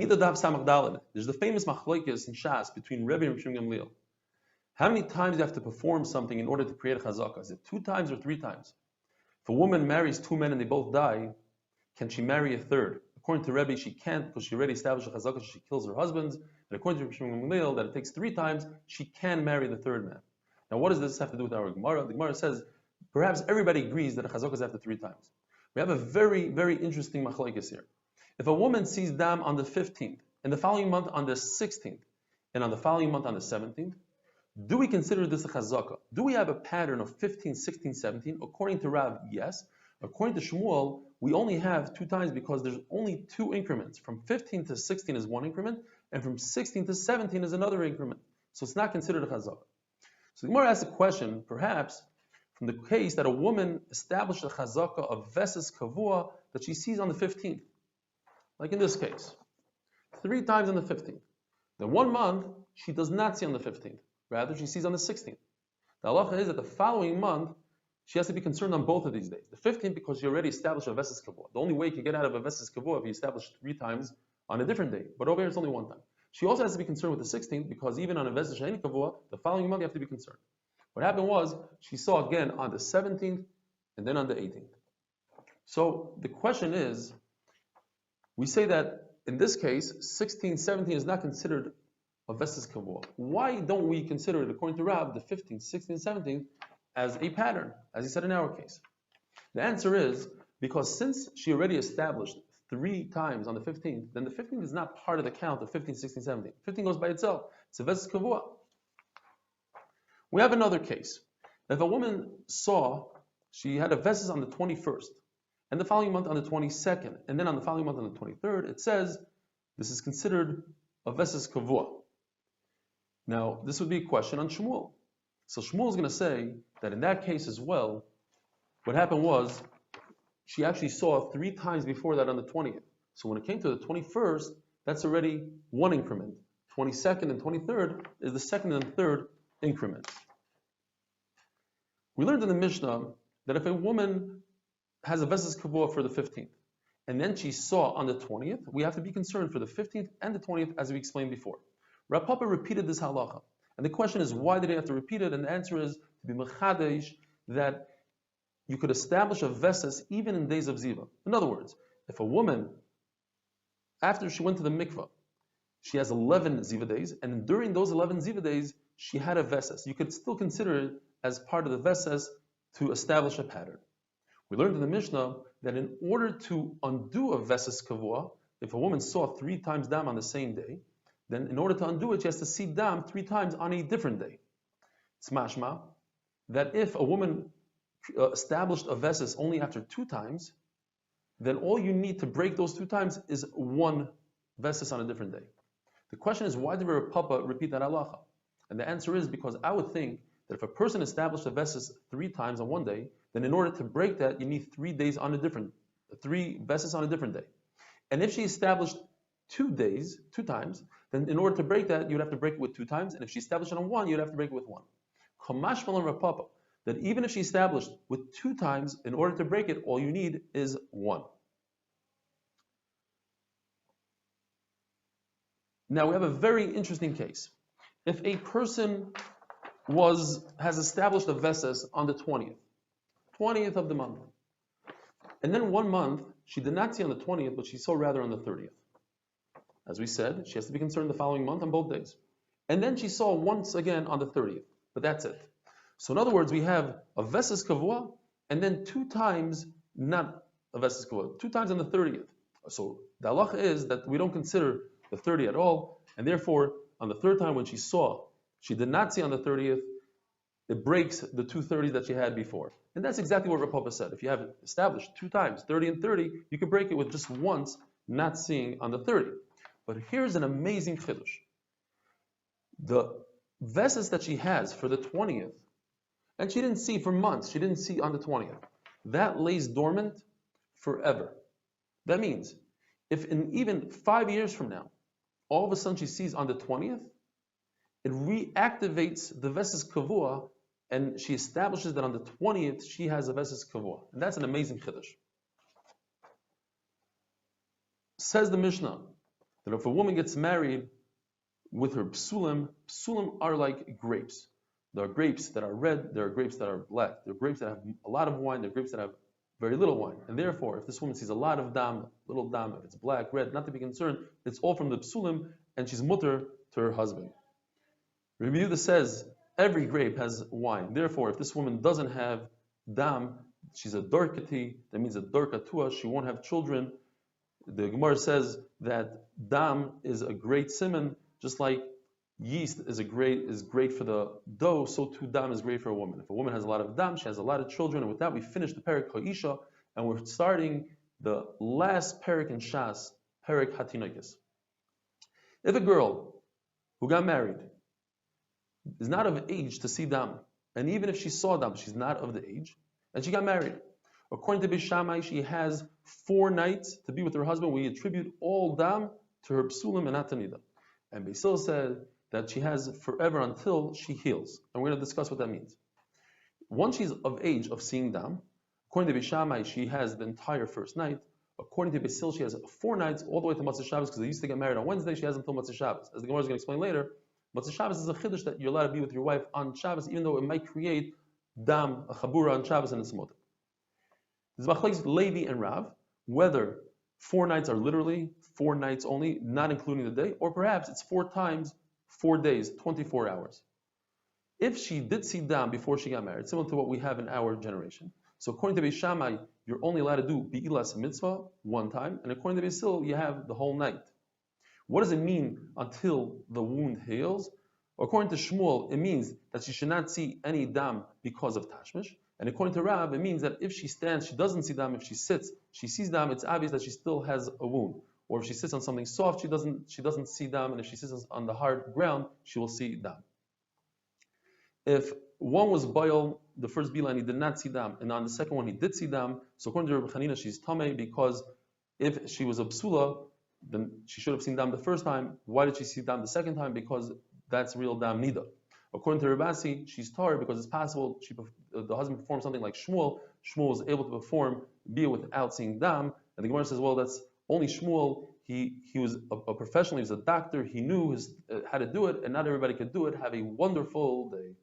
Niddah Daf Samach Daled. There's the famous machlokes in Shas between Rebbe and Shimon Gamliel. How many times do you have to perform something in order to create a chazakah? Is it 2 times or 3 times? If a woman marries 2 men and they both die, can she marry a third? According to Rebbe, she can't because she already established a chazakah, so she kills her husbands. And according to Shimon Gamliel, that it takes 3 times, she can marry the third man. Now, what does this have to do with our Gemara? The Gemara says, perhaps everybody agrees that a chazakah is after 3 times. We have a very, very interesting machlokes here. If a woman sees dam on the 15th, and the following month on the 16th, and on the following month on the 17th, do we consider this a chazakah? Do we have a pattern of 15, 16, 17? According to Rav, yes. According to Shmuel, we only have 2 times because there's only 2 increments. From 15 to 16 is 1 increment, and from 16 to 17 is another increment. So it's not considered a chazakah. So the Gemara asks a question, perhaps, from the case that a woman established a chazakah of veses kavua that she sees on the 15th. Like in this case, 3 times on the 15th. Then 1 month, she does not see on the 15th. Rather, she sees on the 16th. The halacha is that the following month, she has to be concerned on both of these days. The 15th, because she already established a veses kavua. The only way you can get out of a veses kavua if you establish 3 times on a different day. But over here, it's only 1 time. She also has to be concerned with the 16th, because even on a veses sheni kavua, the following month, you have to be concerned. What happened was, she saw again on the 17th, and then on the 18th. So the question is, we say that in this case, 16, 17 is not considered a veses kavua. Why don't we consider it, according to Rab, the 15th, 16th, 17th as a pattern, as he said in our case? The answer is because since she already established 3 times on the 15th, then the 15th is not part of the count of 15, 16, 17. 15 goes by itself. It's a veses kavua. We have another case. If a woman saw she had a veses on the 21st, and the following month on the 22nd, and then on the following month on the 23rd, it says this is considered a veses kavua. Now, this would be a question on Shmuel. So Shmuel is going to say that in that case as well, what happened was she actually saw 3 times before that on the 20th. So when it came to the 21st, that's already 1 increment. 22nd and 23rd is the 2nd and 3rd increment. We learned in the Mishnah that if a woman has a veses kavua for the 15th, and then she saw on the 20th, we have to be concerned for the 15th and the 20th, as we explained before. Rav Papa repeated this halacha. And the question is, why did he have to repeat it? And the answer is, to be mechadesh, that you could establish a veses even in days of ziva. In other words, if a woman, after she went to the mikvah, she has 11 ziva days, and during those 11 ziva days, she had a veses. You could still consider it as part of the veses to establish a pattern. We learned in the Mishnah that in order to undo a veses kavua, if a woman saw 3 times dam on the same day, then in order to undo it, she has to see dam 3 times on a different day. It's mashma that if a woman established a veses only after 2 times, then all you need to break those 2 times is 1 veses on a different day. The question is, why did Rav Papa repeat that halacha? And the answer is because I would think that if a person established a veses 3 times on one day, then in order to break that, you need 3 days on a different, 3 veses on a different day. And if she established 2 days, 2 times, then in order to break that, you'd have to break it with 2 times. And if she established it on 1, you'd have to break it with 1. Kamash Malan Rav Papa, that even if she established with 2 times, in order to break it, all you need is 1. Now we have a very interesting case. If a person has established a veses on the 20th of the month, and then 1 month she did not see on the 20th, but she saw rather on the 30th. As we said, she has to be concerned the following month on both days. And then she saw once again on the 30th, but that's it. So in other words, we have a veses kavua, and then 2 times not a veses kavua, 2 times on the 30th. So the halacha is that we don't consider the 30th at all, and therefore on the 3rd time when she saw, she did not see on the 30th, it breaks the 2 30s that she had before. And that's exactly what Rav Papa said. If you have it established 2 times, 30 and 30, you can break it with just once not seeing on the 30. But here's an amazing chiddush. The veses that she has for the 20th, and she didn't see for months, she didn't see on the 20th, that lays dormant forever. That means, if in even 5 years from now, all of a sudden she sees on the 20th, it reactivates the veses kavua, and she establishes that on the 20th she has a veses kavua. And that's an amazing chiddush. Says the Mishnah, that if a woman gets married with her psulim are like grapes. There are grapes that are red, there are grapes that are black. There are grapes that have a lot of wine, there are grapes that have very little wine. And therefore, if this woman sees a lot of dam, little dam, if it's black, red, not to be concerned, it's all from the psulim, and she's mutter to her husband. Rabbi Yehuda says every grape has wine. Therefore, if this woman doesn't have dam, she's a dorkati, that means a dorkatua, she won't have children. The Gemara says that dam is a great simon, just like yeast is great for the dough, so too dam is great for a woman. If a woman has a lot of dam, she has a lot of children. And with that, we finish the Perek Ha'isha, and we're starting the last Perek in Shas, Perek Hatinokis. If a girl who got married is not of age to see dam, and even if she saw dam, she's not of the age, and she got married, according to Beis Shammai, she has 4 nights to be with her husband. We attribute all dam to her psulim and not to Niddah. And Beis Hillel said that she has forever until she heals. And we're going to discuss what that means. Once she's of age of seeing dam, according to Beis Shammai, she has the entire first night. According to Beis Hillel, she has 4 nights all the way to Motzei Shabbos, because they used to get married on Wednesday. She has until Motzei Shabbos. As the Gemara is going to explain later, Motzei Shabbos is a chiddush that you're allowed to be with your wife on Shabbos, even though it might create dam, a chabura on Shabbos, and it's mutter. There's machlokes Levi and Rav, whether 4 nights are literally 4 nights only, not including the day, or perhaps it's 4 times 4 days, 24 hours. If she did see dam before she got married, similar to what we have in our generation, so according to Beis Shammai, you're only allowed to do bi'ilas mitzvah 1 time, and according to Beis Hillel, you have the whole night. What does it mean until the wound heals? According to Shmuel, it means that she should not see any dam because of tashmish. And according to Rav, it means that if she stands, she doesn't see dam. If she sits, she sees dam. It's obvious that she still has a wound. Or if she sits on something soft, she doesn't see dam. And if she sits on the hard ground, she will see dam. If one was boil, the first bilan, he did not see dam, and on the second one he did see dam, so according to Rabbi Chanina, she's tamei, because if she was a psula, then she should have seen dam the first time. Why did she see dam the second time? Because that's real dam nida. According to Rabasi, she's tar because it's possible the husband performed something like Shmuel. Shmuel was able to perform bia without seeing dam, and the Gemara says, well, that's only Shmuel. He was a professional. He was a doctor. He knew how to do it, and not everybody could do it. Have a wonderful day.